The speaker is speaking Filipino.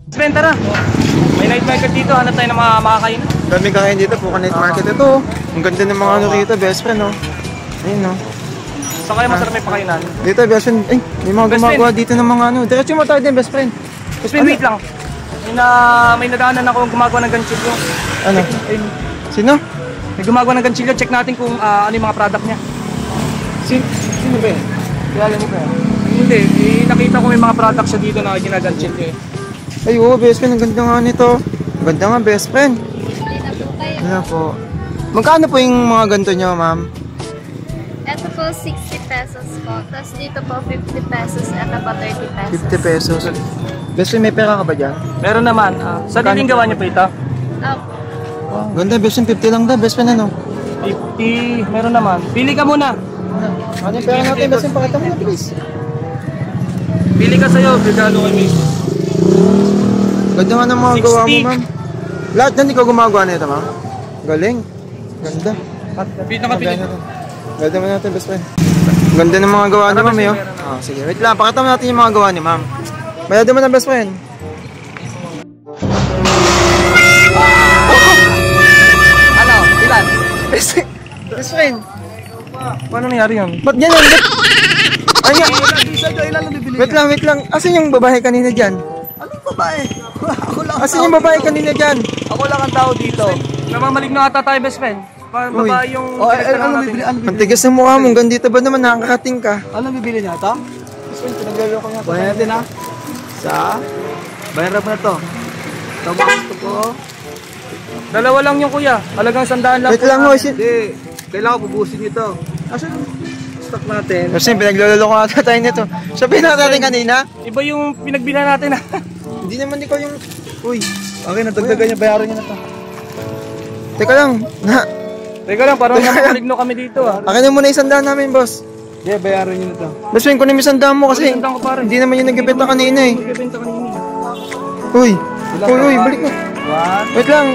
Ben, tara. May night market dito. Hanap tayo ng mga makakain. Daming kakain dito po, night market ito. Ang ganda ng mga ano rito, best friend, no? Ayun, no? Saan kaya masarap may pakainan? Dito, best friend. Ay, may mga gumagawa dito ng mga ano. Diretso mo tayo din, best friend. Best friend, wait lang. May nadaanan ako gumagawa ng ganchilyo. Ano? Sino? May gumagawa ng ganchilyo. Check natin kung ano yung mga product niya. Sino ba yun? Kilala niyo ba yan? Hindi. Nakita ko may mga product siya dito na ginaganchilyo eh. Ay, oo, best friend. Ang ganda nga nito. Ang ganda nga, best friend. Ano po? Magkano po yung mga ganito nyo, ma'am? Ito po 60 pesos po. Tapos dito po 50 pesos. Ito po 30 pesos. 50 pesos. Best friend, may pera ka ba dyan? Meron naman. Sa diling gawa niyo po ito? Opo. Ganda, best friend. 50 lang daw, best friend, ano? 50. Meron naman. Pili ka muna. Ano yung pera natin, best friend? Pakita mo na, please. Pili ka sa'yo. Regalo kay Miss. Ganda nga ng mga 60. gawa mo, ma'am. Lahat na ikaw gumagawa nito, ma'am? Galing. Ganda. Nakapili. Ganda mo natin, best friend. Ganda ng mga gawa ni ma'am, eh. Sige, wait lang. Pakita mo natin yung mga gawa ni ma'am. Bayad mo na, best friend. Ano? Ilan? Best friend. Paano nangyari yun? Ba't yan? Wait lang. Asan yung babae kanina dyan? Anong babae? Ako lang. Asan yung babae kanina dyan? Ako lang ang tao dito. Namamalig na ata tayo, best friend. Babae yung pinagtanong natin. Ang tigas ng mukha mo. Hanggang dito ba naman nakakarating ka? Ano bibili niya ito? Best friend, pinaglalo ko niya. Bayan natin ha. Bayan rap na to. Ito po. Dalawa lang yung kuya. Halagang 100 lang. Wait lang ho. Hindi. Kailangan pubusin nyo to. Asan stock natin? Best friend, pinaglalo ko ata tayo nito. Sabihin natin kanina. Iba yung pinagbila natin ha. Hindi naman ikaw yung... Uy. Okay, natagdagan niya. Bayaran niya na to. Teka lang. Teka lang, parang namaligno kami dito ha. Akin na muna 100 namin, boss. Yeah, bayaran niyo na to. Best friend, kunin mo 100 mo kasi Isang ko pare. hindi naman yung nagbibenta kanina eh. Magbibenta kanina. Uy, balik mo. One. Wait lang.